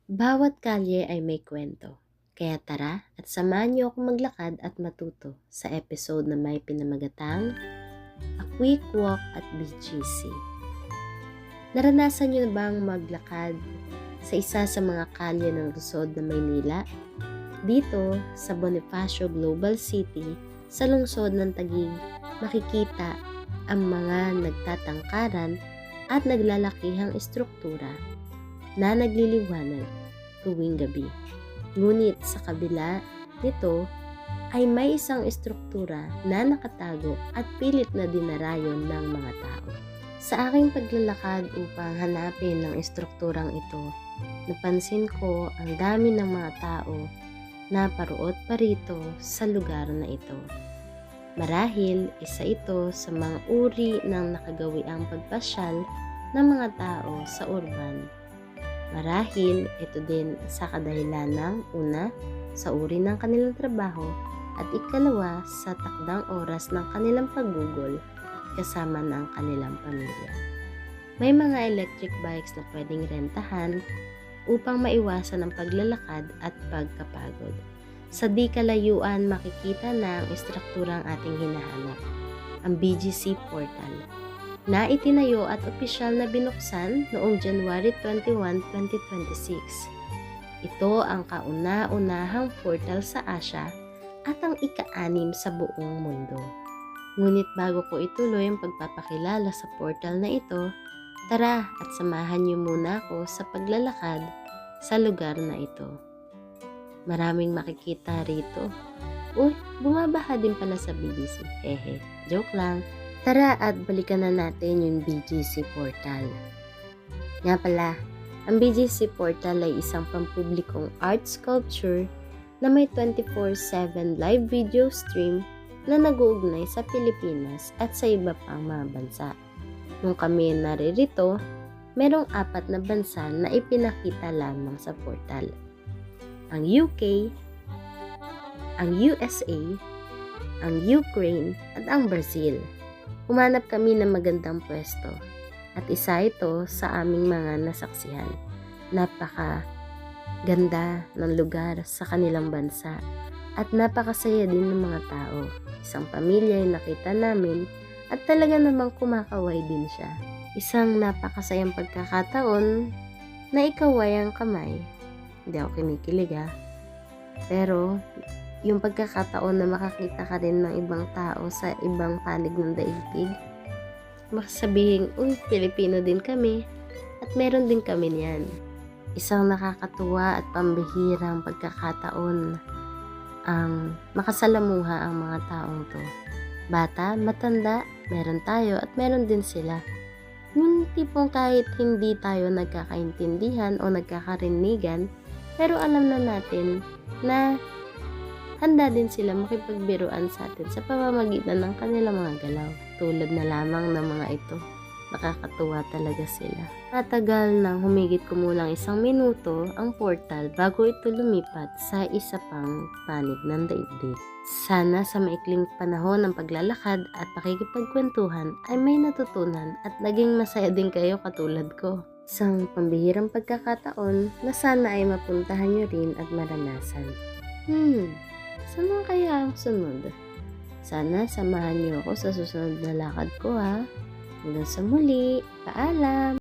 Bawat kalye ay may kwento. Kaya tara at samahan niyo ako maglakad at matuto sa episode na may pinamagatang A Quick Walk at BGC. Naranasan niyo bang maglakad sa isa sa mga kalye ng lungsod ng Maynila? Dito sa Bonifacio Global City sa lungsod ng Taguig, makikita ang mga nagtatangkaran at naglalakihang estruktura na nagliliwanag tuwing gabi. Ngunit sa kabila nito ay may isang estruktura na nakatago at pilit na dinarayon ng mga tao. Sa aking paglalakad upang hanapin ang estrukturang ito, napansin ko ang dami ng mga tao na paruot parito sa lugar na ito. Marahil isa ito sa mga uri ng nakagawiang pagpasyal ng mga tao sa urban. Marahil ito din sa kadahilan ng una, sa uri ng kanilang trabaho at ikalawa sa takdang oras ng kanilang paggugol kasama ng kanilang pamilya. May mga electric bikes na pwedeng rentahan upang maiwasan ang paglalakad at pagkapagod. Sa di kalayuan makikita na ang estrukturang ating hinahanap, ang BGC Portal, na itinayo at opisyal na binuksan noong January 21, 2026. Ito ang kauna-unahang portal sa Asia at ang ika-6 sa buong mundo. Ngunit bago ko ituloy ang pagpapakilala sa portal na ito, tara at samahan niyo muna ako sa paglalakad sa lugar na ito. Maraming makikita rito. Uy, bumabaha din pala sa BGC. Hehe, joke lang. Tara at balikan na natin yung BGC Portal. Nga pala, ang BGC Portal ay isang pampublikong art sculpture na may 24/7 live video stream na nag-uugnay sa Pilipinas at sa iba pang mga bansa. Nung kami naririto, merong 4 na bansa na ipinakita lamang sa portal. Ang UK, ang USA, ang Ukraine at ang Brazil. Humanap kami ng magandang pwesto at isa ito sa aming mga nasaksihan. Napaka ganda ng lugar sa kanilang bansa at napakasaya din ng mga tao. Isang pamilya yung nakita namin at talaga namang kumakaway din siya. Isang napakasayang pagkakataon na ikaway ang kamay. Hindi ako kinikilig Pero yung pagkakataon na makakita ka rin ng ibang tao sa ibang panig ng daigdig, makasabihin, uy, Pilipino din kami at meron din kami niyan. Isang nakakatuwa at pambihirang pagkakataon ang makasalamuha ang mga taong to. Bata, matanda, meron tayo at meron din sila. Yung tipong kahit hindi tayo nagkakaintindihan o nagkakarinigan, pero alam na natin na handa din sila makipagbiruan sa atin sa pamamagitan ng kanilang mga galaw. Tulad na lamang ng mga ito. Nakakatuwa talaga sila. Matagal nang humigit kumulang 1 minuto ang portal bago ito lumipat sa isa pang panig ng daigdig. Sana sa maikling panahon ng paglalakad at pakikipagkwentuhan ay may natutunan at naging masaya din kayo katulad ko. Isang pambihirang pagkakataon na sana ay mapuntahan nyo rin at maranasan. Saan mo kaya ang sunod? Sana samahan niyo ako sa susunod na lakad ko Hanggang sa muli, paalam!